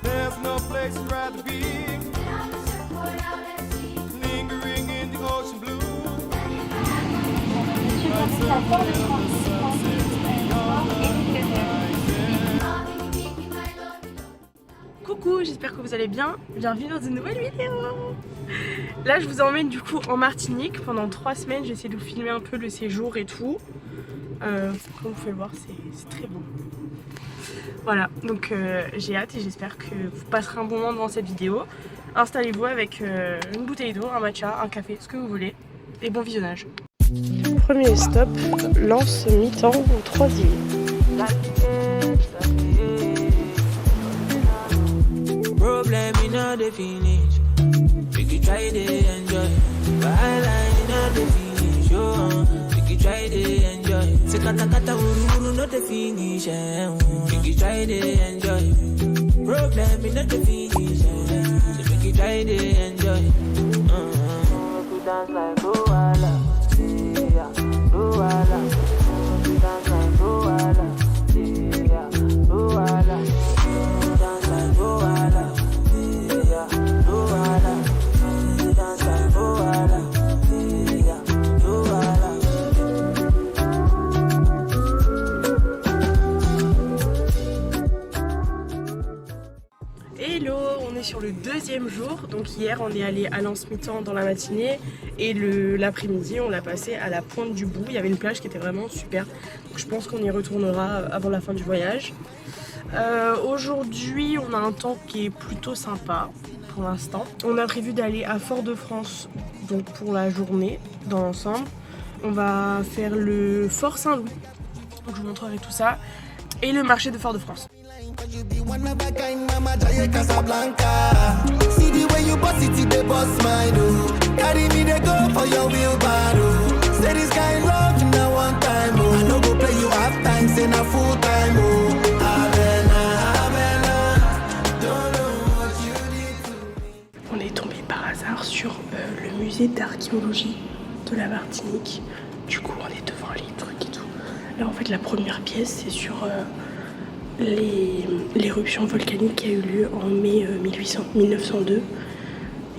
There's no place I'd rather be. Lingering in the ocean blue. Coucou, j'espère que vous allez bien. Bienvenue dans une nouvelle vidéo. Là je vous emmène du coup en Martinique pendant 3 semaines. J'essaie de vous filmer un peu le séjour et tout. Comme vous pouvez le voir, c'est très beau. Voilà, donc j'ai hâte et j'espère que vous passerez un bon moment devant cette vidéo. Installez-vous avec une bouteille d'eau, un matcha, un café, ce que vous voulez. Et bon visionnage. Premier stop, Lens mi-temps au 3e. Problem in all the finish. You can try to enjoy. While I know the finish, you can try to enjoy. Se kata kata uru no the finish. You can try to enjoy. Problem in all the finish. So you can try to enjoy. You dance like Luala, yeah, Luala. You dance like Luala, yeah, Luala. Hello, on est sur le 2e jour. Donc hier on est allé à Lens mi-temps dans la matinée et l'après-midi on l'a passé à la Pointe du Bout. Il y avait une plage qui était vraiment super. Donc je pense qu'on y retournera avant la fin du voyage. Aujourd'hui on a un temps qui est plutôt sympa pour l'instant. On a prévu d'aller à Fort-de-France donc pour la journée dans l'ensemble. On va faire le Fort Saint-Louis, donc je vous montrerai tout ça, et le marché de Fort-de-France. On est tombé par hasard sur le musée d'archéologie de la Martinique. Du coup on est devant les trucs et tout. Là en fait la première pièce c'est sur l'éruption volcanique qui a eu lieu en mai 1902.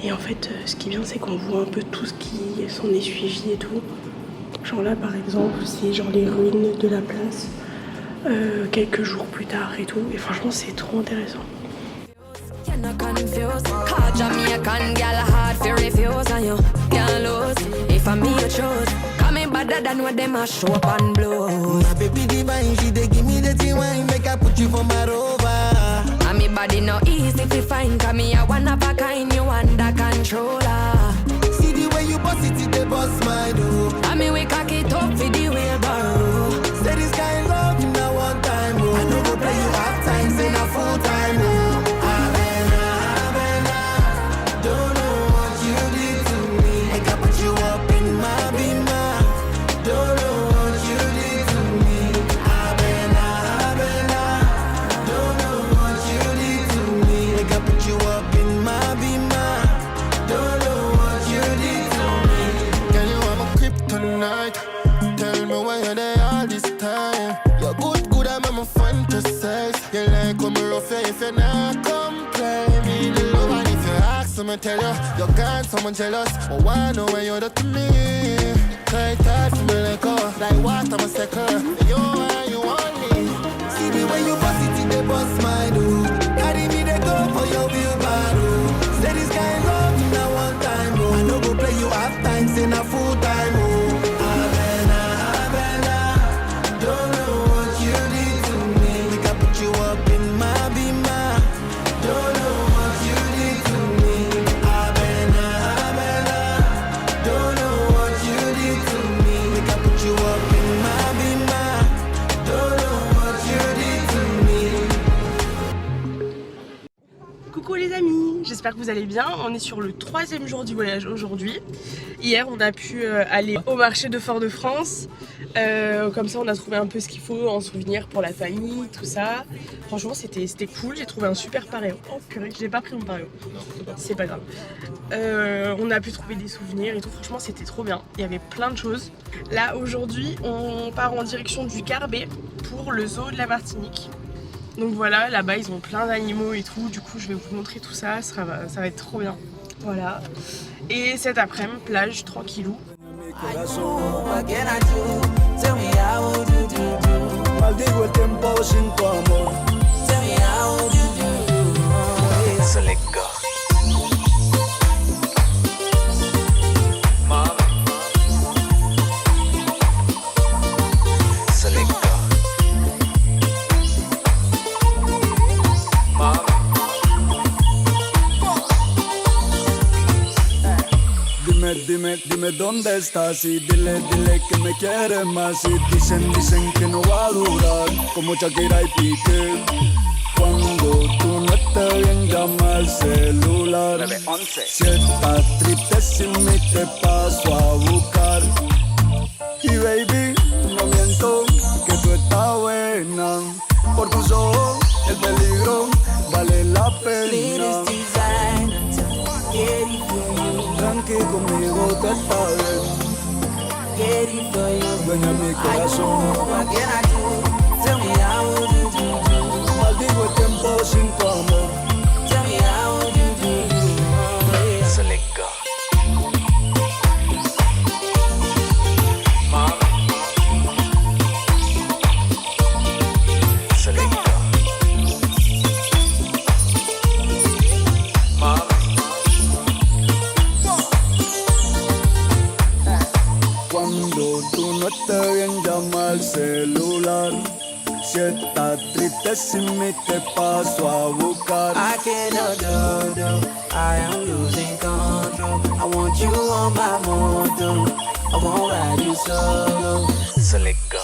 Et en fait ce qui est bien c'est qu'on voit un peu tout ce qui s'en est suivi et tout. Genre là par exemple c'est genre les ruines de la place quelques jours plus tard et tout. Et franchement c'est trop intéressant. Better than what them a show up and blow. My baby divine, she dey give me the tea wine, make I put you for my rover. And me body no easy to find, cause me a one of a kind, you under controller. See the way you boss it, they boss my door. And me we cock it up for the wheelbarrow. Say this kind love in a one time, oh. I know go play you half time, say na full time, oh. Don't know what you did to me. Make I put you up in my beamer. Tell me why you're there all this time. You're good, I'm a fantasize. You like when me rough you if you're not complain. Me the love and if you ask me tell you you're gone, someone jealous. But why know when you're to me? Tight for me like oh, like water I'm a second. You and you want me. See the way you boss it, they boss my do. Carry me they go for your wheelbarrow. Say this kind love in a one time, oh. I no go play you half time, say na full time, oh. j'espère que vous allez bien. On est sur le 3e jour du voyage aujourd'hui. Hier on a pu aller au marché de Fort-de-France. Comme ça on a trouvé un peu ce qu'il faut en souvenir pour la famille, tout ça. Franchement c'était cool, j'ai trouvé un super paréo. Oh purée, je n'ai pas pris mon paréo. C'est pas grave. On a pu trouver des souvenirs et tout, franchement c'était trop bien. Il y avait plein de choses. Là aujourd'hui on part en direction du Carbet pour le zoo de la Martinique. Donc voilà, là-bas ils ont plein d'animaux et tout, du coup je vais vous montrer tout ça, ça va être trop bien. Voilà. Et cet après-midi, plage tranquillou. Dime dónde estás y dile que me quieres más y dicen que no va a durar como Shakira y Piqué. Cuando tú no estés bien llama al celular. 911. Si estás triste sin mí te paso a buscar. Y baby, no miento que tú estás buena. Por tus ojos el peligro vale la pena. Tranqui conmigo te está bien. Dueña mi corazón. Maldigo el tiempo sin tu amor. So let go. So let go. Cuando tú no estés bien llama al celular. Si estás triste sin mí te paso a buscar. I cannot do, I am losing control. I want you on my motor. I won't ride you solo. So let go.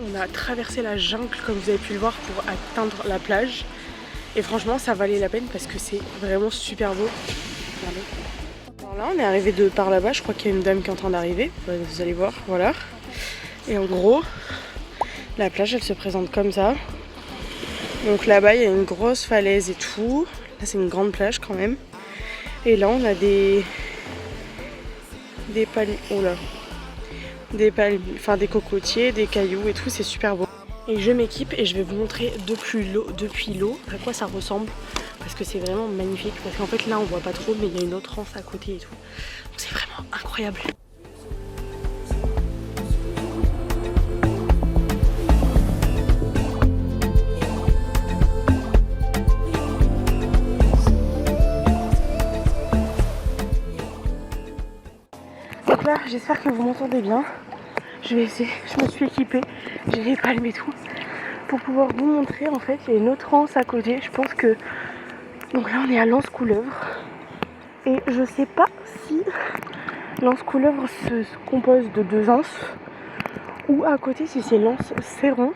On a traversé la jungle comme vous avez pu le voir pour atteindre la plage et franchement ça valait la peine parce que c'est vraiment super beau. Regardez. Alors là on est arrivé de par là-bas, je crois qu'il y a une dame qui est en train d'arriver, vous allez voir, voilà. Et en gros la plage elle se présente comme ça. Donc là-bas il y a une grosse falaise et tout, là c'est une grande plage quand même. Et là on a des palmiers, oh là, des palmiers, enfin des cocotiers, des cailloux et tout, c'est super beau. Et je m'équipe et je vais vous montrer depuis l'eau à quoi ça ressemble parce que c'est vraiment magnifique. Parce qu'en fait là on voit pas trop mais il y a une autre anse à côté et tout. Donc c'est vraiment incroyable. Donc là, j'espère que vous m'entendez bien. Je vais essayer, je me suis équipée, j'ai les palmes et tout, pour pouvoir vous montrer. En fait, il y a une autre anse à côté, je pense que... Donc là, on est à l'Anse-Couleuvre. Et je sais pas si l'Anse-Couleuvre se compose de 2 anses, ou à côté si c'est l'Anse-Céron.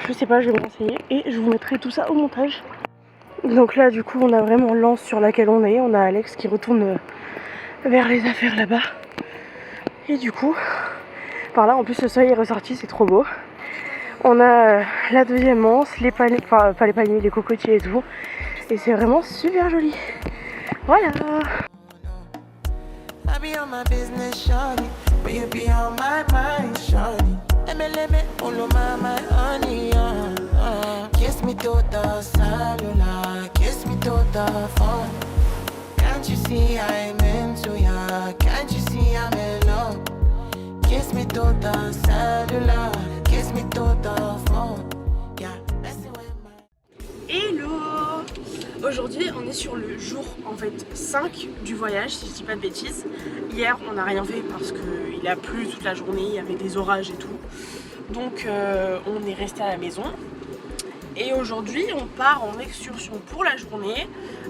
Je sais pas, je vais me renseigner et je vous mettrai tout ça au montage. Donc là, du coup, on a vraiment l'anse sur laquelle on est. On a Alex qui retourne vers les affaires là-bas. Et du coup, par là, en plus, le soleil est ressorti, c'est trop beau. On a la deuxième anse, les palmiers, enfin pas les palmiers, les cocotiers et tout. Et c'est vraiment super joli. Voilà. Kiss me to the cellular, kiss me to the phone. Can't you see I'm into ya? Can't you see I'm in love? Kiss me to the cellular, kiss me to the phone. Yeah, messing with my... Hello! Aujourd'hui, on est sur le jour en fait 5 du voyage, si je dis pas de bêtises. Hier, on n'a rien fait parce qu'il a plu toute la journée, il y avait des orages et tout. Donc, on est resté à la maison. Et aujourd'hui, on part en excursion pour la journée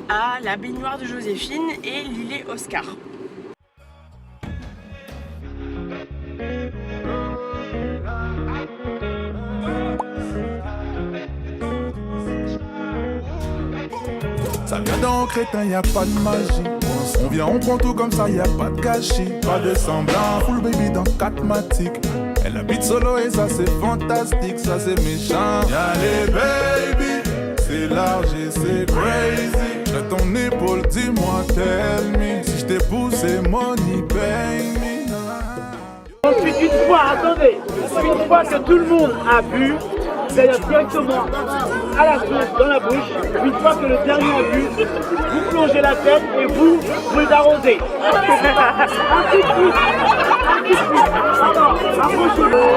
à la baignoire de Joséphine et l'îlet Oscar. Ça vient d'un crétin, y a pas de magie. On vient, on prend tout comme ça, y a pas de gâchis. Pas de semblant, full baby dans 4 matiques. Elle habite solo et ça c'est fantastique, ça c'est méchant. Y'a les baby, c'est large et c'est crazy. J'ai ton épaule, dis-moi, tell me. Si je t'ai poussé, money, pay me. Ensuite, une fois que tout le monde a bu, c'est-à-dire directement à la source, dans la bouche, une fois que le dernier a bu, vous plongez la tête et vous arrosez. Ainsi de suite. Attends, approchez-vous.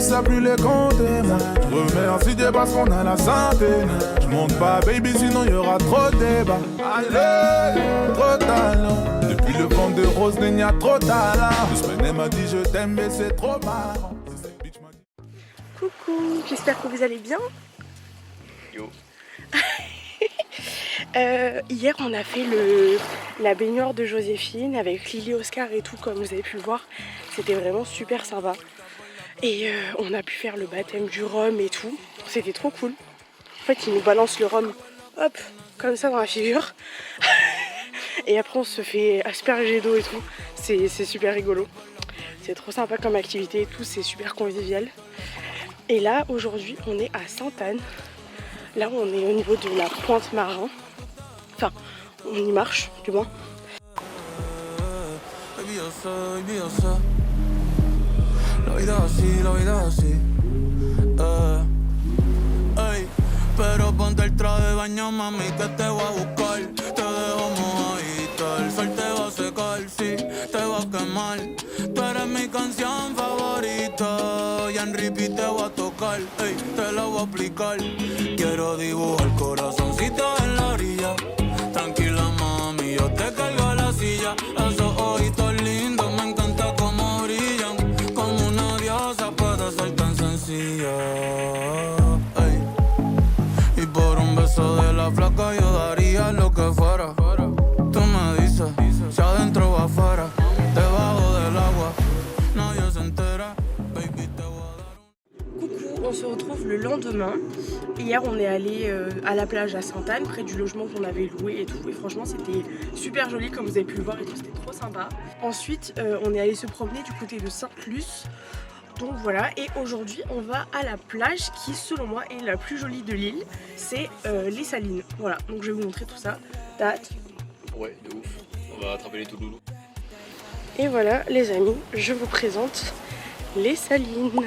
Ça plus les compter, moi. Je remercie Dieu parce qu'on a la santé. Je monte pas, baby, sinon y aura trop de débat. Allez, trop de talent. Depuis le vent de rose, il y a trop de talent. 2 semaines, elle m'a dit je t'aime, mais c'est trop marrant. Coucou, j'espère que vous allez bien. Yo. Hier on a fait la baignoire de Joséphine avec Lily, Oscar et tout, comme vous avez pu le voir. C'était vraiment super sympa. Et on a pu faire le baptême du rhum et tout. C'était trop cool. En fait, ils nous balancent le rhum, hop, comme ça dans la figure. Et après, on se fait asperger d'eau et tout. C'est super rigolo. C'est trop sympa comme activité et tout. C'est super convivial. Et là, aujourd'hui, on est à Sainte-Anne. Là, on est au niveau de la Pointe Marin. Enfin, on y marche, du moins. La vida así, ey, pero ponte el traje de baño, mami, que te voy a buscar. Te dejo mojadita, el sol te va a secar, sí, te va a quemar. Tú eres mi canción favorita, y en repeat te voy a tocar, ey, te la voy a aplicar. Quiero dibujar corazoncito en la orilla. Tranquila, mami, yo te cargo a la silla. Esos ojitos lindos, me encanta cómo brillan. Como una diosa puede ser tan sencilla. Ey. Y por un beso de la flaca yo daría lo que fuera. Tú me dices, si adentro o afuera, debajo del agua, nadie se entera. Baby, te voy a dar un... Coucou, on se retrouve le lendemain. Hier on est allé à la plage à Sainte-Anne, près du logement qu'on avait loué et tout. Et franchement c'était super joli comme vous avez pu le voir et tout, c'était trop sympa. Ensuite on est allé se promener du côté de Sainte-Luce. Donc voilà, et aujourd'hui on va à la plage qui selon moi est la plus jolie de l'île. C'est les Salines. Voilà, donc je vais vous montrer tout ça. T'as hâte? Ouais, de ouf. On va attraper les touloulous. Et voilà les amis, je vous présente les Salines.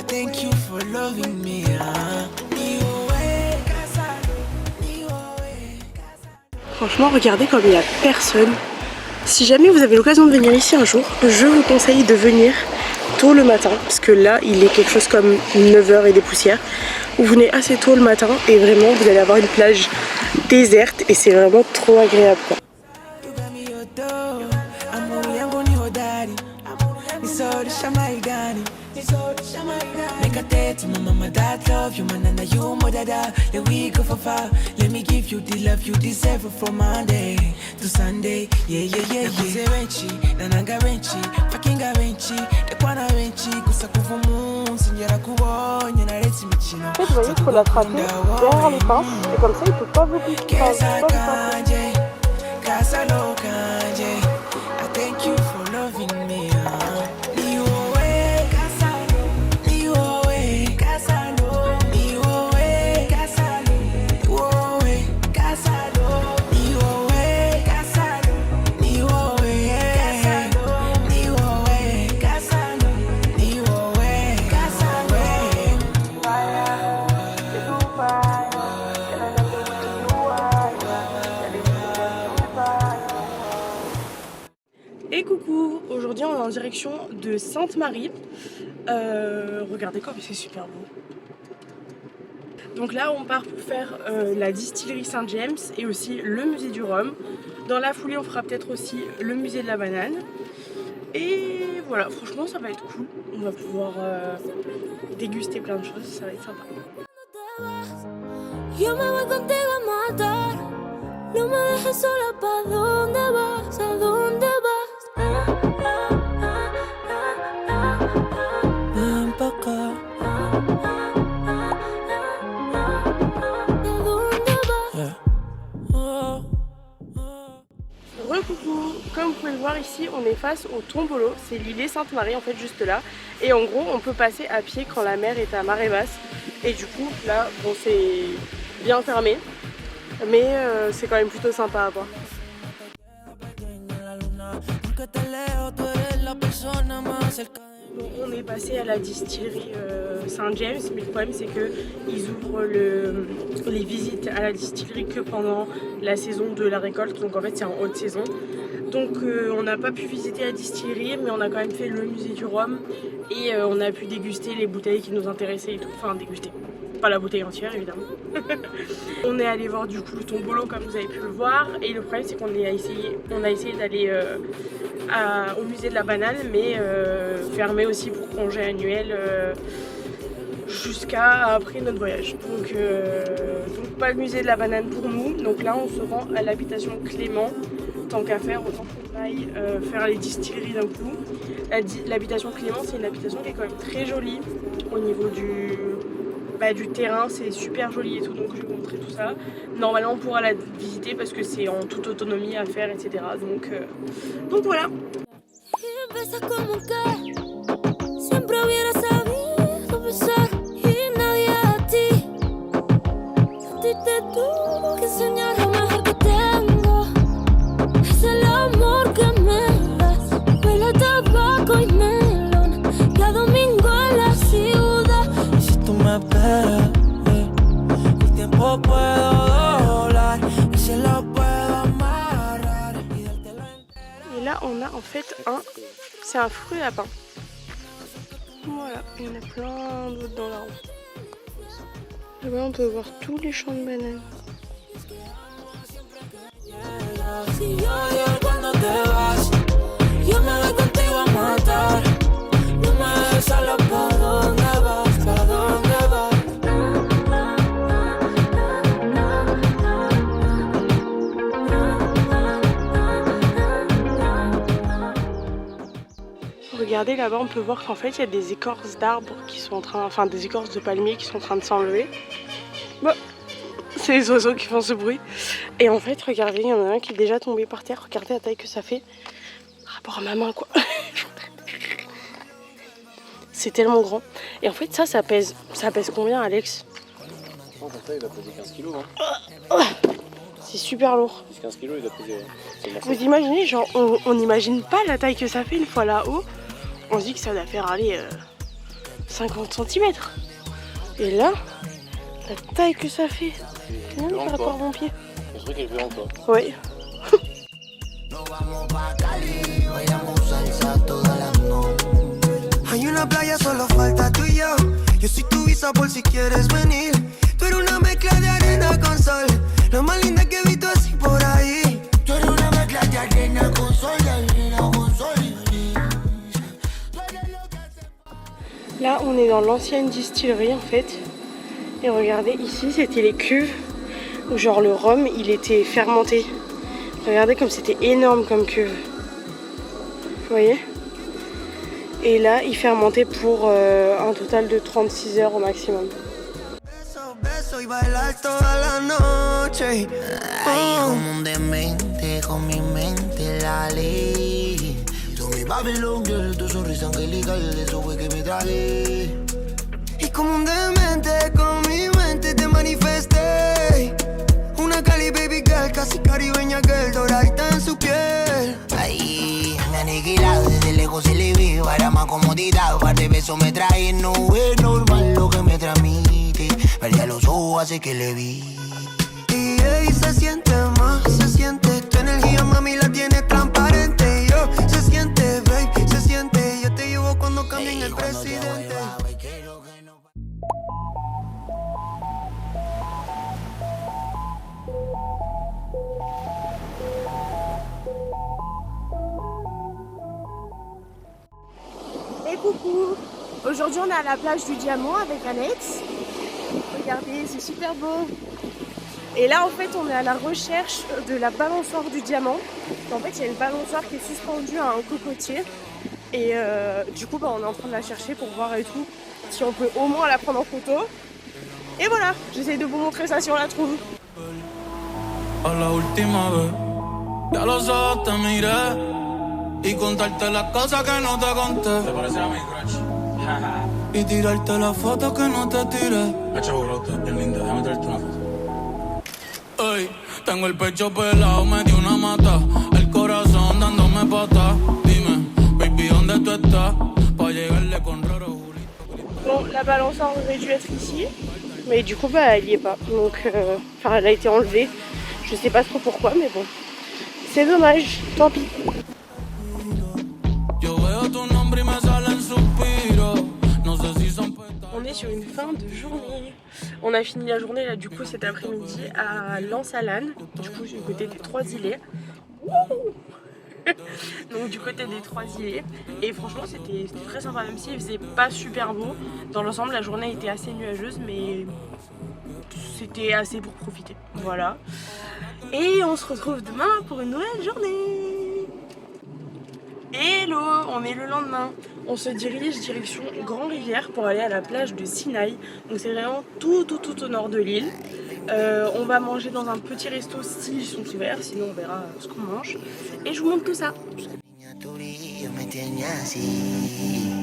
Thank you for loving me. Franchement, regardez comme il n'y a personne. Si jamais vous avez l'occasion de venir ici un jour, je vous conseille de venir tôt le matin, parce que là, il est quelque chose comme 9h et des poussières. Vous venez assez tôt le matin et vraiment, vous allez avoir une plage déserte et c'est vraiment trop agréable, quoi. Make a date to my mama that love you, man, and you more dada. Let we go for far. Let me give you the love you deserve from Monday to Sunday. Yeah, yeah, yeah, yeah. Renchi, nananga renchi, fucking renchi, de kwana renchi, kusa kuvumu, sinjera kubonye na reti michino. En fait, vous voyez, il faut l'attraper derrière les pinces et comme ça, il ne peut pas vous piquer. Casalo kanje, I thank you for loving me. Et coucou, aujourd'hui on est en direction de Sainte-Marie. Regardez comme c'est super beau. Donc là on part pour faire la distillerie Saint-James et aussi le musée du rhum. Dans la foulée on fera peut-être aussi le musée de la banane. Et voilà, franchement ça va être cool. On va pouvoir déguster plein de choses, ça va être sympa. Yo me voy contigo a matar. No me dejes sola, ¿pa' dónde vas? ¿A dónde vas? Ven pa' acá. ¿A dónde vas? Recoucou, comme vous pouvez le voir ici, on est face au Tombolo, c'est l'îlet Sainte-Marie en fait juste là. Et en gros on peut passer à pied quand la mer est à marée basse. Et du coup là, bon c'est bien fermé. Mais c'est quand même plutôt sympa à voir. Bon, on est passé à la distillerie Saint-James, mais le problème c'est qu'ils ouvrent les visites à la distillerie que pendant la saison de la récolte, donc en fait c'est en haute saison. Donc on n'a pas pu visiter la distillerie, mais on a quand même fait le musée du rhum et on a pu déguster les bouteilles qui nous intéressaient et tout, enfin déguster. Pas la bouteille entière évidemment. On est allé voir du coup le Tombolo comme vous avez pu le voir et le problème c'est qu'on a essayé d'aller au musée de la banane mais fermé aussi pour congé annuel jusqu'à après notre voyage. Donc pas le musée de la banane pour nous. Donc là on se rend à l'habitation Clément. Tant qu'à faire, autant qu'on aille faire les distilleries d'un coup. L'habitation Clément c'est une habitation qui est quand même très jolie au niveau du terrain, c'est super joli et tout, donc je vais vous montrer tout ça. Normalement on pourra la visiter parce que c'est en toute autonomie à faire, etc. Donc voilà. Et là on a en fait c'est un fruit lapin. Voilà, il y en a plein d'autres dans la roue. Là-bas on peut voir tous les champs de bananes. Regardez là-bas, on peut voir qu'en fait il y a des écorces d'arbres qui sont en train, enfin des écorces de palmiers qui sont en train de s'enlever. Bon, C'est les oiseaux qui font ce bruit. Et en fait, regardez, il y en a un qui est déjà tombé par terre. Regardez la taille que ça fait. Par rapport à ma main, quoi. C'est tellement grand. Et en fait, ça pèse combien, Alex? Oh, ça, il doit peser 15 kilos. Hein. C'est super lourd. 15 kilos, il doit peser. Vous imaginez, genre, on n'imagine pas la taille que ça fait une fois là-haut. On se dit que ça doit faire aller 50 cm. Et là, la taille que ça fait. C'est même par rapport à mon pied. Le truc est plus encore. Oui. Hay una playa, solo falta tú y yo. Yo soy tu visa por si quieres venir. Tú eres una mezcla de arena con sol. Lo más linda que he visto así por ahí. Tú eres una mezcla de arena con sol, arena con sol. Là, on est dans l'ancienne distillerie en fait. Et regardez, ici, c'était les cuves où genre le rhum, il était fermenté. Regardez comme c'était énorme comme cuve. Vous voyez? Et là, il fermentait pour un total de 36 heures au maximum. Beso y bailar toda la noche. Ay, como un demente con mi mente la ley. Tú mi Babylon girl, tu sonrisa angelical, eso fue que me traje. Y como un demente con mi mente te manifesté. Una Cali baby girl, casi caribeña girl, doradita en su piel. Ay, me aniquilado desde lejos se le vi para más comodidad. Un par de besos me trae, no es normal lo que me transmite. Perdí los ojos hace que le vi. Y se siente más, se siente. Tu energía, mami, la tienes transparente. Yo, se siente, babe, se siente. Yo te llevo cuando cambien el presidente. Et coucou! Aujourd'hui on est à la plage du Diamant avec Alex. Regardez, c'est super beau. Et là en fait on est à la recherche de la balançoire du diamant. En fait il y a une balançoire qui est suspendue à un cocotier. Et du coup on est en train de la chercher pour voir et tout si on peut au moins la prendre en photo. Et voilà, j'essaie de vous montrer ça si on la trouve. A la última vez, ya los ojos te miré y contarte las cosas que no te conté. Te parecerá mi crush. Y tirarte las fotos que no te tiré. Hacha burrota, bien linda, déjame traerte una foto. Ey, tengo el pecho pelado, me di una mata. El corazón dándome patas. Dime, baby, ¿dónde tú estás? Pa' llegarle con raro Julito. Bon, la balançoire aurait dû être ici. Mais du coup, bah, elle y est pas. Donc, enfin, elle a été enlevée. Je sais pas trop pourquoi, mais bon. C'est dommage, tant pis. On est sur une fin de journée. On a fini la journée là du coup cet après-midi à Lansalane, du coup du côté des Trois-Îlets. Donc du côté des Trois-Îlets. Et franchement c'était très sympa, même s'il faisait pas super beau. Dans l'ensemble la journée était assez nuageuse, mais c'était assez pour profiter. Voilà. Et on se retrouve demain pour une nouvelle journée. Hello, on est le lendemain. On se dirige direction Grand Rivière pour aller à la plage de Sinaï. Donc c'est vraiment tout au nord de l'île. On va manger dans un petit resto s'ils sont ouverts, sinon on verra ce qu'on mange. Et je vous montre tout ça.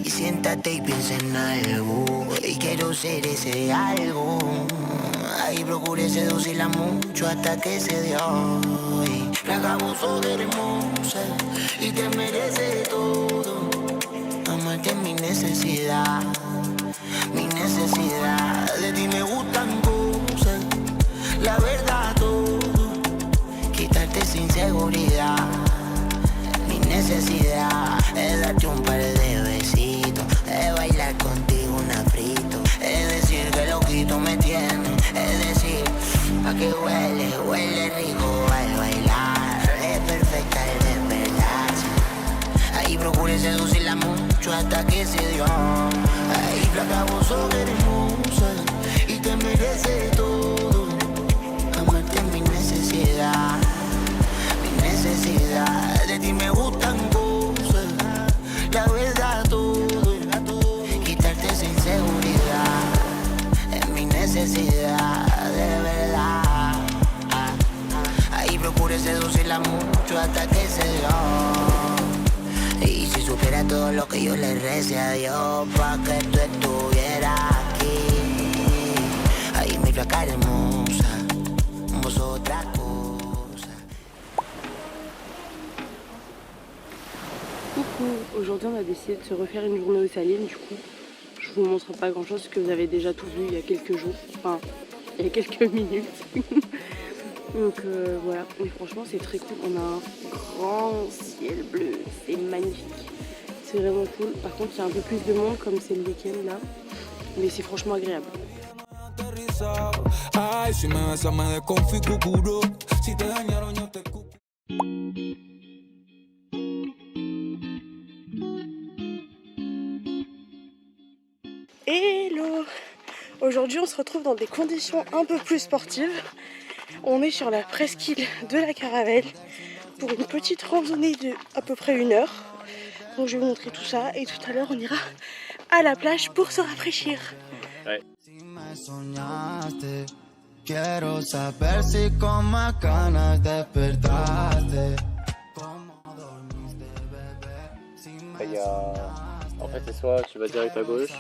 Y siéntate y piensa en algo. Y quiero ser ese algo. Ahí procuré seducirla mucho hasta que se dio. La abuso de hermosa y te merece todo. Amarte es mi necesidad, mi necesidad. De ti me gustan cosas, la verdad todo. Quitarte sin seguridad. Mi necesidad es darte un par de besitos, es bailar contigo un afrito, es decir que loquito me tiene, es decir, a que huele, huele rico al bailar, es perfecta el despertarse. Ahí procuré seducirla mucho hasta que se dio. Ahí flaca vos sos hermosa y te merece todo. Amarte es mi necesidad. De ti me gustan cosas, la verdad todo. Quitarte sin seguridad es mi necesidad, de verdad. procuré seducirla mucho hasta que se dio. Y si supiera todo lo que yo le recé a Dios pa' que tú estuvieras aquí. Ay, mi flaca hermosa, vos otra cosa. Coucou, aujourd'hui on a décidé de se refaire une journée aux Salines. Du coup je vous montre pas grand chose parce que vous avez déjà tout vu il y a quelques jours, enfin il y a quelques minutes. Donc voilà, mais franchement c'est très cool, on a un grand ciel bleu, c'est magnifique, c'est vraiment cool. Par contre il y a un peu plus de monde comme c'est le week-end là, mais c'est franchement agréable. Hello! Aujourd'hui on se retrouve dans des conditions un peu plus sportives. On est sur la presqu'île de la Caravelle pour une petite randonnée de à peu près 1 heure. Donc je vais vous montrer tout ça et tout à l'heure on ira à la plage pour se rafraîchir. Ouais. En fait, c'est soit tu vas direct à gauche,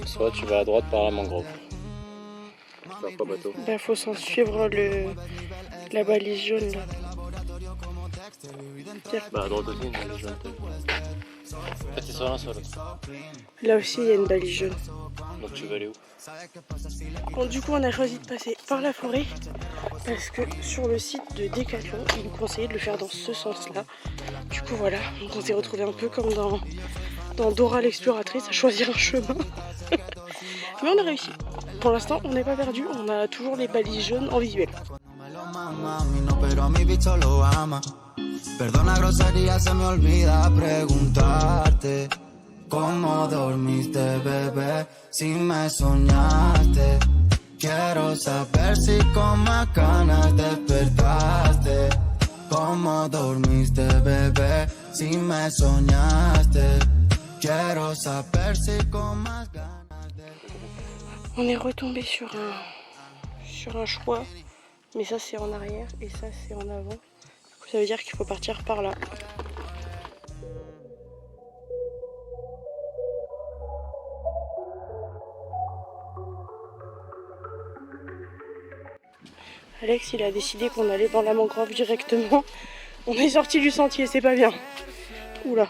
soit tu vas à droite par la mangrove. Tu vas pas bateau. Bah faut s'en suivre la balise jaune là. Bah à droite aussi, une balise jaune. En fait, c'est soit l'un, soit l'autre. Là aussi il y a une balise jaune. Donc tu vas aller où? Bon, du coup on a choisi de passer par la forêt parce que sur le site de Decathlon ils nous conseillaient de le faire dans ce sens là. Du coup voilà, donc on s'est retrouvé un peu comme dans Dora l'exploratrice à choisir un chemin. Mais on a réussi. Pour l'instant on n'est pas perdu, on a toujours les balises jaunes en visuel. Perdona grosería, se me olvida preguntarte cómo dormiste, bebé, si me soñaste. Quiero saber si con más ganas despertaste. Cómo dormiste, bebé, si me soñaste. Quiero saber si con más ganas despertaste. On est retombé sur un choix, mais ça c'est en arrière et ça c'est en avant. Ça veut dire qu'il faut partir par là. Alex il a décidé qu'on allait dans la mangrove directement. On est sorti du sentier, c'est pas bien. Oula.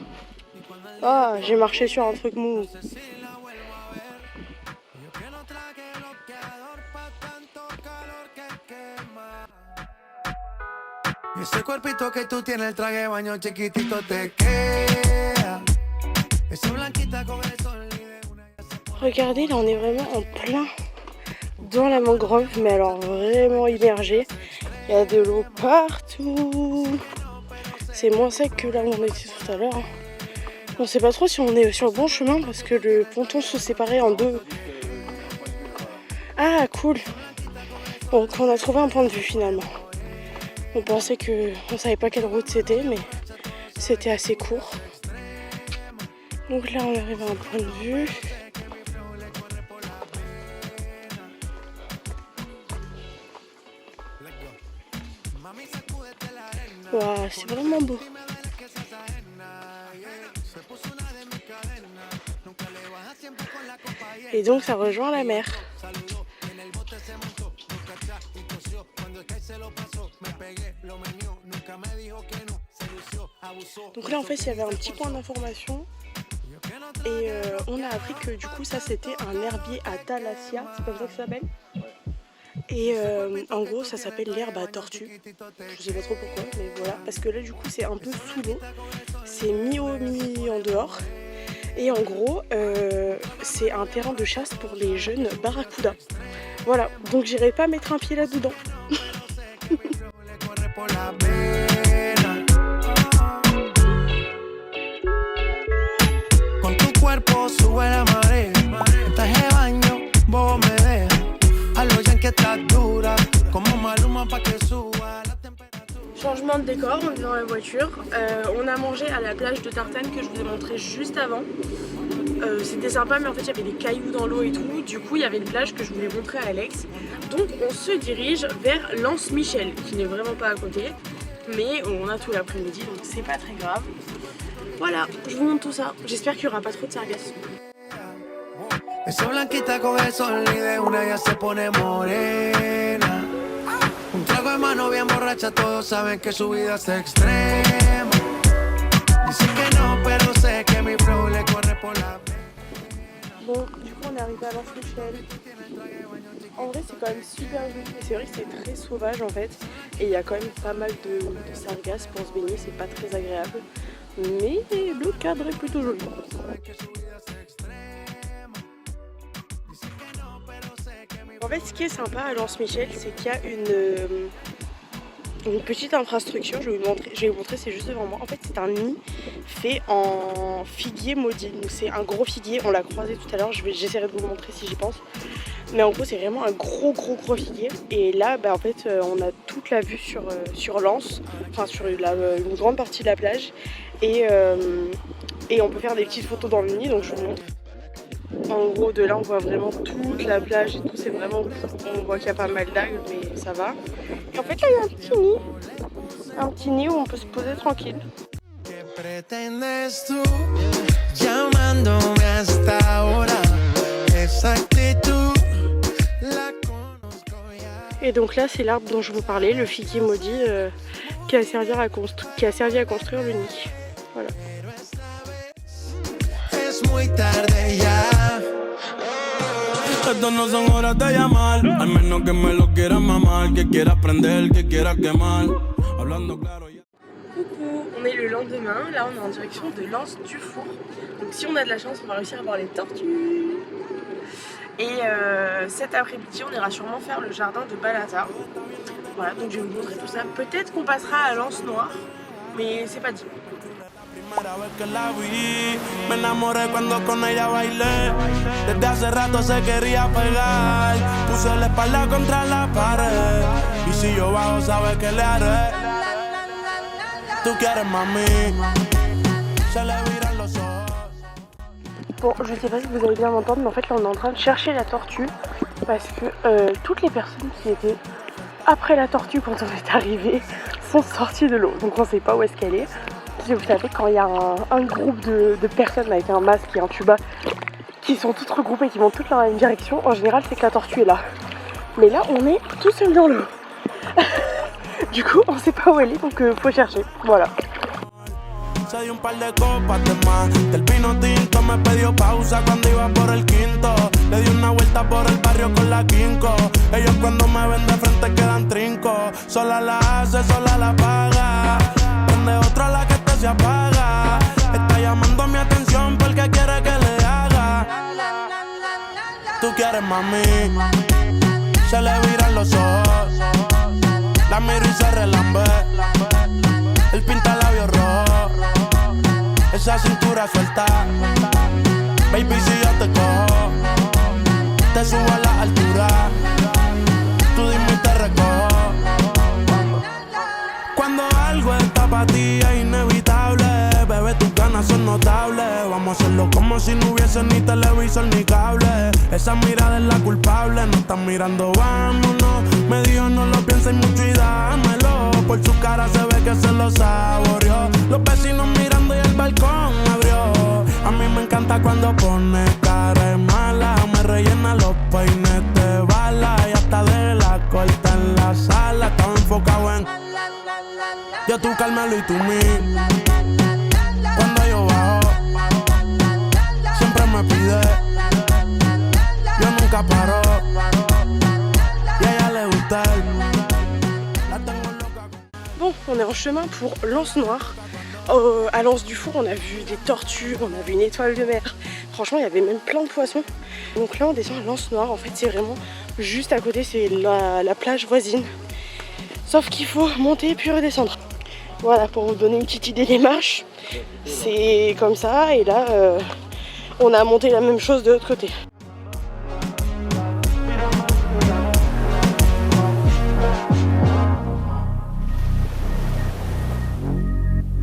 Ah, j'ai marché sur un truc mou. Ese cuerpito que tú tienes, el traje de baño chiquitito te queda. Esa blanquita con el sol. Regardez, là on est vraiment en plein dans la mangrove, mais alors vraiment immergé. Il y a de l'eau partout. C'est moins sec que là où on était tout à l'heure. On sait pas trop si on est sur le bon chemin parce que le ponton se séparait en deux. Ah cool. Donc on a trouvé un point de vue finalement. On pensait on savait pas quelle route c'était, mais c'était assez court. Donc là on arrive à un point de vue. Waouh, c'est vraiment beau. Et donc ça rejoint la mer. Donc là en fait il y avait un petit point d'information et on a appris que du coup ça c'était un herbier à Thalassia, c'est comme ça que ça s'appelle. Et en gros ça s'appelle l'herbe à tortue. Je sais pas trop pourquoi mais voilà, parce que là du coup c'est un peu sous l'eau, c'est mi-haut mi-en dehors. Et en gros c'est un terrain de chasse pour les jeunes barracudas. Voilà, donc j'irai pas mettre un pied là-dedans. Changement de décor, on est dans la voiture. On a mangé à la plage de Tartane que je vous ai montré juste avant. C'était sympa mais en fait il y avait des cailloux dans l'eau et tout. Du coup il y avait une plage que je voulais montrer à Alex. Donc on se dirige vers Lens Michel qui n'est vraiment pas à côté. Mais on a tout l'après-midi donc c'est pas très grave. Voilà, je vous montre tout ça. J'espère qu'il n'y aura pas trop de sargasses. Esa blanquita con el sol y de una ya se pone morena. Un trago de mano bien borracha, todos saben que su vida es extrema. Dicen que no, pero sé que mi flow le corre por la veine. Bon, du coup on est arrivé à Lens Michel. En vrai c'est quand même super joli. C'est vrai que c'est très sauvage en fait. Et il y a quand même pas mal de sargasses pour se baigner, c'est pas très agréable. Mais le cadre est plutôt joli. En fait, ce qui est sympa à Lens Michel, c'est qu'il y a une petite infrastructure. Je vais vous montrer, c'est juste devant moi. En fait, c'est un nid fait en figuier maudit. Donc, c'est un gros figuier. On l'a croisé tout à l'heure. J'essaierai de vous le montrer si j'y pense. Mais en gros, c'est vraiment un gros figuier. Et là, en fait, on a toute la vue sur Lens, enfin sur une grande partie de la plage. Et on peut faire des petites photos dans le nid. Donc, je vous montre. En gros, de là, on voit vraiment toute la plage et tout, c'est vraiment cool. On voit qu'il y a pas mal d'algues, mais ça va. Et en fait, là, il y a un petit nid où on peut se poser tranquille. Et donc là, c'est l'arbre dont je vous parlais, le figuier maudit, qui a servi à construire le nid. Voilà. Muy tarde ya. Estas no son horas de llamar, al menos que me lo quieras mamar, que quieras prender, que quieras quemar. Hablando claro ya. Coucou, on est le lendemain, là on est en direction de Lens Dufour. Donc si on a de la chance, on va réussir à voir les tortues. Et cet après-midi, on ira sûrement faire le jardin de Balata. Voilà, donc je vais vous montrer tout ça. Peut-être qu'on passera à Lens Noir, mais c'est pas dit. Primera vez que la vi, me enamoré cuando con ella bailé. Desde hace rato se quería pegar, puse la espalda contra la pared. Y si yo bajo, sabes que le haré. Tú quieres mami, se le viran los ojos. Bon, je sais pas si vous allez bien m'entendre, mais en fait là on est en train de chercher la tortue. Parce que toutes les personnes qui étaient après la tortue quand on est arrivé sont sorties de l'eau. Donc on sait pas où est-ce qu'elle est. Vous savez, quand il y a un groupe de personnes avec un masque et un tuba qui sont toutes regroupées, qui vont toutes dans la même direction, en général c'est que la tortue est là. Mais là on est tout seul dans l'eau. Du coup on sait pas où elle est, donc faut chercher. Voilà. Se dio un par de copas de más, del vino tinto me pidió pausa cuando iba por el quinto. Le di una vuelta por el barrio con la quinco. Ellos cuando me ven de frente quedan trinco. Sola la hace, sola la paga. Prende otra la que se apaga. Está llamando mi atención porque quiere que le haga. Tú quieres mami, se le viran los ojos. La miro y se relambe. El pinta labios rojo. Esa cintura suelta. Baby, si yo te cojo, te subo a la altura. Tú dime y te recojo. Cuando algo está para ti es inevitable, bebé, tus ganas son notables. Vamos a hacerlo como si no hubiese ni televisor ni cable. Esa mirada es la culpable, no están mirando, vámonos. Me dijo no lo pienses mucho y dámelo. Por su cara se ve que se lo saboreó. Los vecinos mirando y el balcón abrió. A mí me encanta cuando pone cara de mala. Me rellena los peines de bala. Y hasta de la corta en la sala. Estaba enfocado en yo, tú, Carmelo y tú, mí. Cuando yo bajo, siempre me pide. Yo nunca paro. Y a ella le gusta él. La tengo loca. Bon, on est en chemin pour Lens Noir. À Lens Dufour, on a vu des tortues, on a vu une étoile de mer. Franchement, il y avait même plein de poissons. Donc là, on descend à Lens Noir. En fait, c'est vraiment juste à côté, c'est la plage voisine. Sauf qu'il faut monter puis redescendre. Voilà, pour vous donner une petite idée des marches, c'est comme ça, et là, on a monté la même chose de l'autre côté.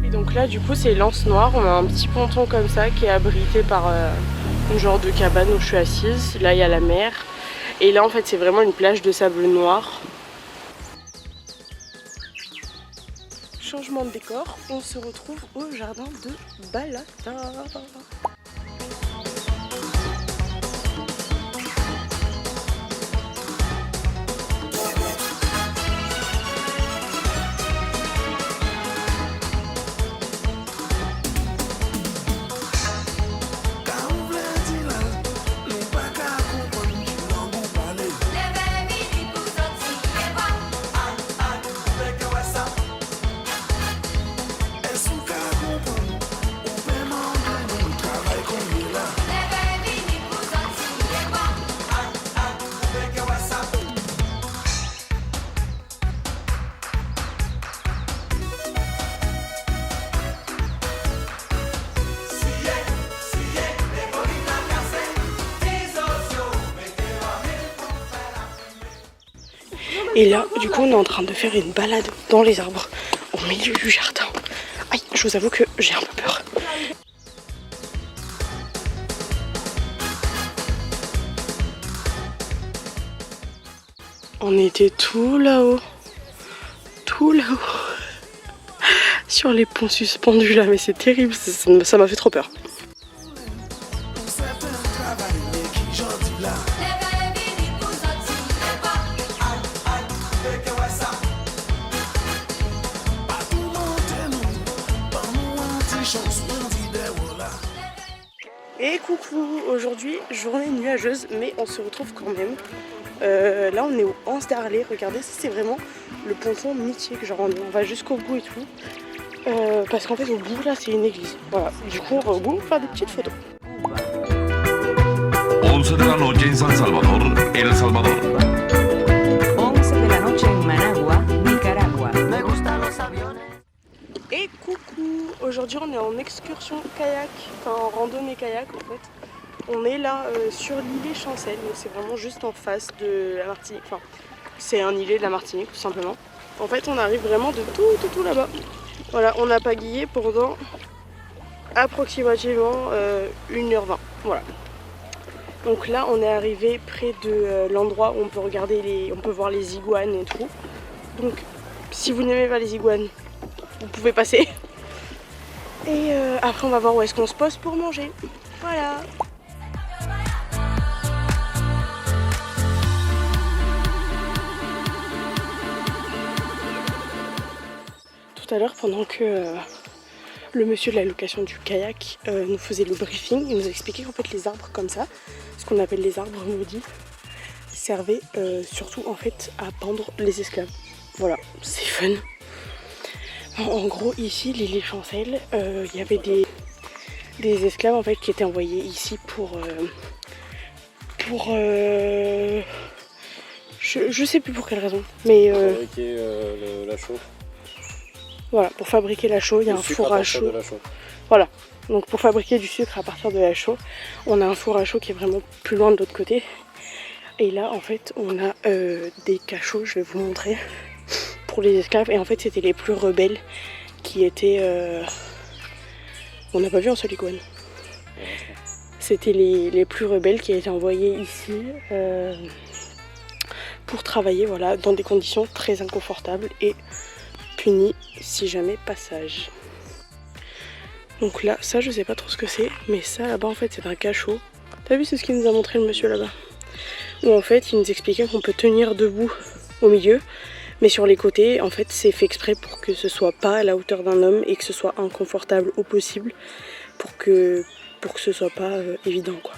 Et donc là, du coup, c'est Lens Noir, on a un petit ponton comme ça qui est abrité par une genre de cabane où je suis assise. Là, il y a la mer, et là, en fait, c'est vraiment une plage de sable noir. changement de décor, on se retrouve au jardin de Balata. Et là, du coup, on est en train de faire une balade dans les arbres, au milieu du jardin. Aïe, je vous avoue que j'ai un peu peur. On était tout là-haut. Tout là-haut. Sur les ponts suspendus là, mais c'est terrible, ça m'a fait trop peur. Et coucou, aujourd'hui journée nuageuse mais on se retrouve quand même. Là on est au Anse d'Arlet, regardez ça c'est vraiment le ponton mythique, genre on va jusqu'au bout et tout. Parce qu'en fait au bout là c'est une église, voilà, du coup on va au bout faire des petites photos. 11 de la noche en San Salvador, El Salvador. 11 de la noche en Managua, Nicaragua. Me gustan los aviones. Et coucou, aujourd'hui on est en excursion kayak, enfin en randonnée kayak en fait. On est là sur l'îlet Chancel, donc c'est vraiment juste en face de la Martinique, enfin c'est un îlet de la Martinique tout simplement. En fait on arrive vraiment de tout là-bas. Voilà, on a pagayé pendant approximativement 1h20, voilà. Donc là on est arrivé près de l'endroit où on peut regarder on peut voir les iguanes et tout. Donc si vous n'aimez pas les iguanes, vous pouvez passer. Et après on va voir où est-ce qu'on se pose pour manger. Voilà. Tout à l'heure pendant que le monsieur de la location du kayak nous faisait le briefing, il nous expliquait qu'en fait les arbres comme ça, ce qu'on appelle les arbres maudits, servaient surtout en fait à pendre les esclaves. Voilà, c'est fun. En gros ici l'île Chancel, il y avait des esclaves en fait qui étaient envoyés ici pour je sais plus pour quelle raison, mais fabriquer la chaux. Voilà, pour fabriquer la chaux, il y a un four à chaux. Voilà, donc pour fabriquer du sucre à partir de la chaux, on a un four à chaux qui est vraiment plus loin de l'autre côté. Et là en fait on a des cachots, je vais vous montrer, pour les esclaves. Et en fait c'était les plus rebelles qui étaient... On n'a pas vu un seul iguane. C'était les plus rebelles qui étaient envoyés ici pour travailler, voilà, dans des conditions très inconfortables et punis si jamais passage. Donc là, ça je sais pas trop ce que c'est, mais ça là-bas en fait c'est un cachot. T'as vu, c'est ce qu'il nous a montré le monsieur là-bas. Où en fait il nous expliquait qu'on peut tenir debout au milieu, mais sur les côtés en fait c'est fait exprès pour que ce soit pas à la hauteur d'un homme et que ce soit inconfortable au possible pour que ce soit pas évident quoi.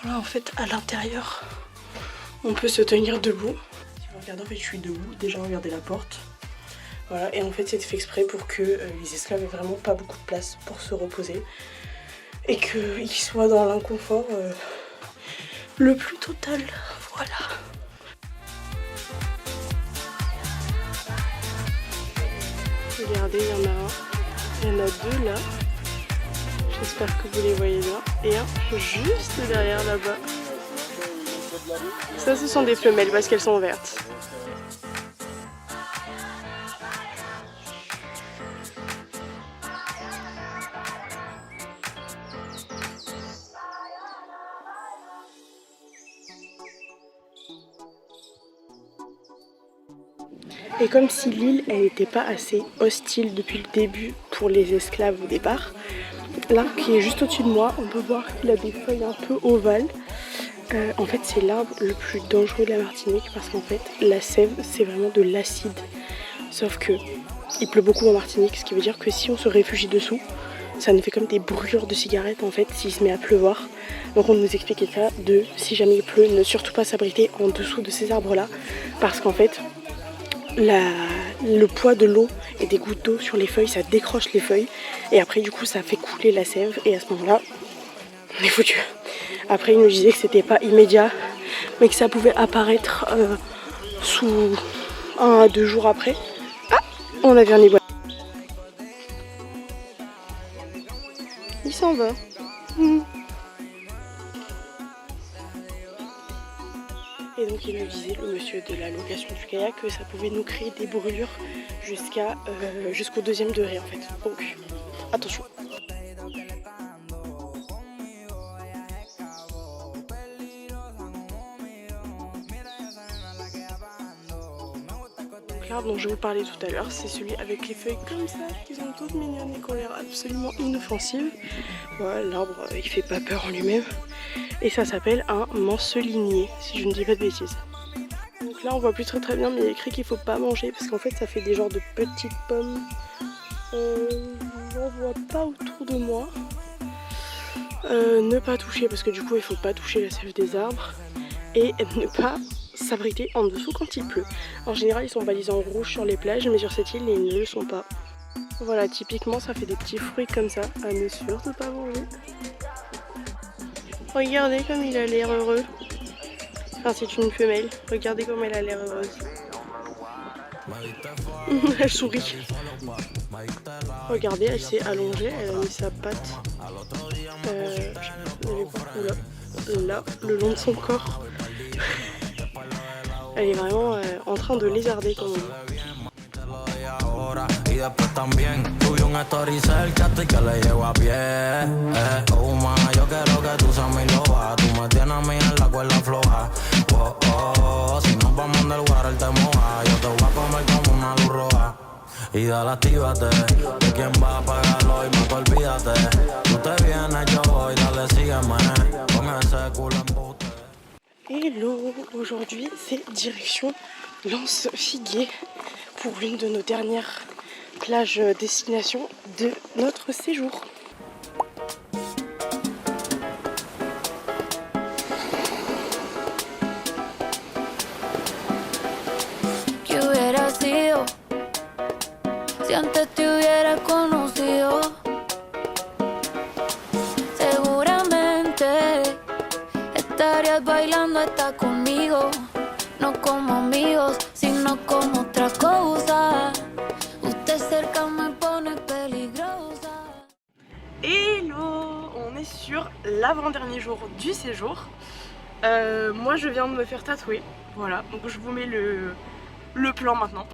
Voilà, en fait à l'intérieur on peut se tenir debout. Si vous regardez en fait je suis debout, déjà regardez la porte. Voilà, et en fait c'est fait exprès pour que les esclaves aient vraiment pas beaucoup de place pour se reposer et qu'ils soient dans l'inconfort le plus total. Voilà. Regardez, il y en a un, il y en a deux là. J'espère que vous les voyez bien. Et un juste derrière là-bas. Ça ce sont des femelles parce qu'elles sont vertes. Et comme si l'île elle n'était pas assez hostile depuis le début pour les esclaves au départ, l'arbre qui est juste au-dessus de moi, on peut voir qu'il a des feuilles un peu ovales. En fait c'est l'arbre le plus dangereux de la Martinique parce qu'en fait la sève c'est vraiment de l'acide. Sauf que il pleut beaucoup en Martinique, ce qui veut dire que si on se réfugie dessous, ça nous fait comme des brûlures de cigarettes en fait s'il se met à pleuvoir. Donc on nous expliquait ça de si jamais il pleut, ne surtout pas s'abriter en dessous de ces arbres là parce qu'en fait le poids de l'eau et des gouttes d'eau sur les feuilles, ça décroche les feuilles et après du coup ça fait couler la sève et à ce moment là on est foutu. Après il nous disait que c'était pas immédiat mais que ça pouvait apparaître sous 1 à 2 jours après. Ah, on avait un éboueur. Il s'en va. Et donc il nous disait, le monsieur de la location du kayak, que ça pouvait nous créer des brûlures jusqu'au 2e degré en fait. Donc attention. L'arbre dont je vous parlais tout à l'heure, c'est celui avec les feuilles comme ça, qui sont toutes mignonnes et qui ont l'air absolument inoffensives. Voilà, l'arbre il fait pas peur en lui-même. Et ça s'appelle un mancelinier, si je ne dis pas de bêtises. Donc là on voit plus très bien, mais il y a écrit qu'il faut pas manger parce qu'en fait ça fait des genres de petites pommes. J'en vois pas autour de moi. Ne pas toucher parce que du coup il faut pas toucher la sève des arbres. Et ne pas s'abriter en dessous quand il pleut. En général ils sont balisés en rouge sur les plages, mais sur cette île ils ne le sont pas. Voilà, typiquement ça fait des petits fruits comme ça, à ne surtout pas manger. Regardez comme il a l'air heureux. Enfin c'est une femelle, regardez comme elle a l'air heureuse. Elle sourit. Regardez, elle s'est allongée, elle a mis sa patte là, le long de son corps. Elle est vraiment en train de lézarder comme on dit. Y después también subí un story cerca y que le llevo a pie. Yo quiero que tú seas mi loba. Tú me tienes a mí en la cuerda floja. Oh, oh, si nos vamos del lugar él te moja. Yo te voy a comer como una luz roja. Y dale actívate, de quién va a pagarlo y más olvídate. Tú te vienes, yo voy, dale sígueme. Con ese culo en bote. Hello, aujourd'hui c'est direction Lance-Figuier pour l'une de nos dernières plages destination de notre séjour. ¿Qué hubiera sido si antes te hubiera conocido? Seguramente estarías bailando hasta conmigo, no como amigos, sino como otra cosa. Usted cerca me pone peligrosa. Hello, on est sur l'avant-dernier jour du séjour. Moi je viens de me faire tatouer, voilà, donc je vous mets le plan maintenant.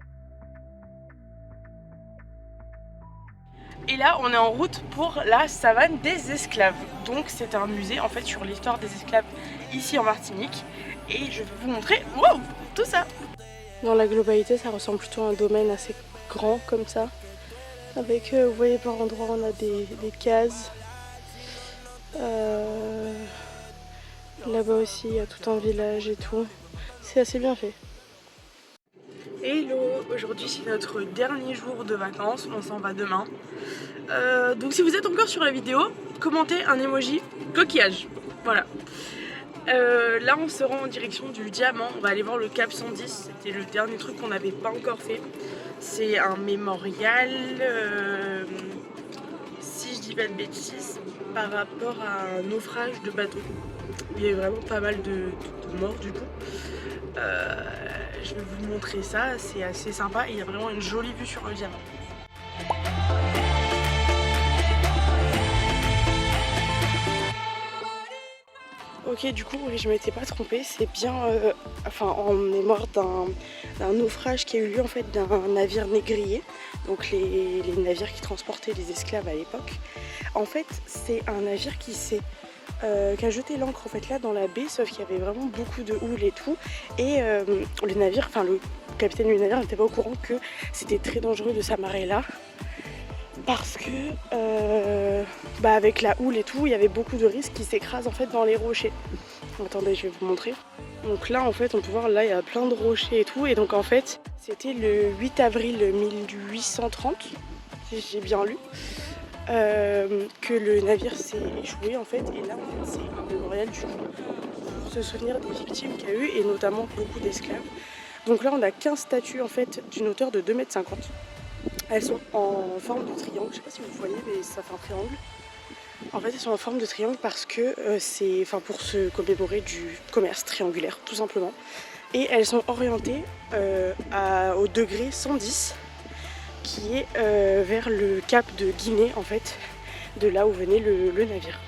Et là on est en route pour la savane des esclaves. Donc c'est un musée en fait sur l'histoire des esclaves ici en Martinique. Et je vais vous montrer tout ça. Dans la globalité ça ressemble plutôt à un domaine assez grand comme ça. Avec, vous voyez par endroits on a des cases. Là-bas aussi il y a tout un village et tout. C'est assez bien fait. Hello, aujourd'hui c'est notre dernier jour de vacances, on s'en va demain. Donc si vous êtes encore sur la vidéo, commentez un emoji coquillage. Voilà. Là on se rend en direction du Diamant, on va aller voir le Cap 110, c'était le dernier truc qu'on n'avait pas encore fait. C'est un mémorial, si je dis pas de bêtises, par rapport à un naufrage de bateau. Il y a vraiment pas mal de morts du coup. Je vais vous montrer ça, c'est assez sympa et il y a vraiment une jolie vue sur le Diamant. Ok, du coup je m'étais pas trompée, c'est bien en mémoire d'un naufrage qui a eu lieu en fait d'un navire négrier, donc les navires qui transportaient les esclaves à l'époque. En fait c'est un navire qui s'est qui a jeté l'ancre en fait là dans la baie, sauf qu'il y avait vraiment beaucoup de houle et tout, et le navire, enfin le capitaine du navire n'était pas au courant que c'était très dangereux de s'amarrer là, parce que avec la houle et tout, il y avait beaucoup de risques qui s'écrasent en fait dans les rochers. Attendez, je vais vous montrer. Donc là en fait on peut voir, là il y a plein de rochers et tout, et donc en fait c'était le 8 avril 1830, si j'ai bien lu, que le navire s'est échoué en fait, et là en fait c'est un mémorial du coup pour se souvenir des victimes qu'il y a eu, et notamment beaucoup d'esclaves. Donc là on a 15 statues en fait d'une hauteur de 2,50 m. Elles sont en forme de triangle, je sais pas si vous voyez mais ça fait un triangle. En fait elles sont en forme de triangle parce que c'est pour se commémorer du commerce triangulaire tout simplement. Et elles sont orientées au degré 110 qui est vers le cap de Guinée en fait, de là où venait le navire.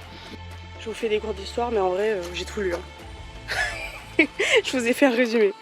Je vous fais des cours d'histoire mais en vrai j'ai tout lu. Hein. Je vous ai fait un résumé.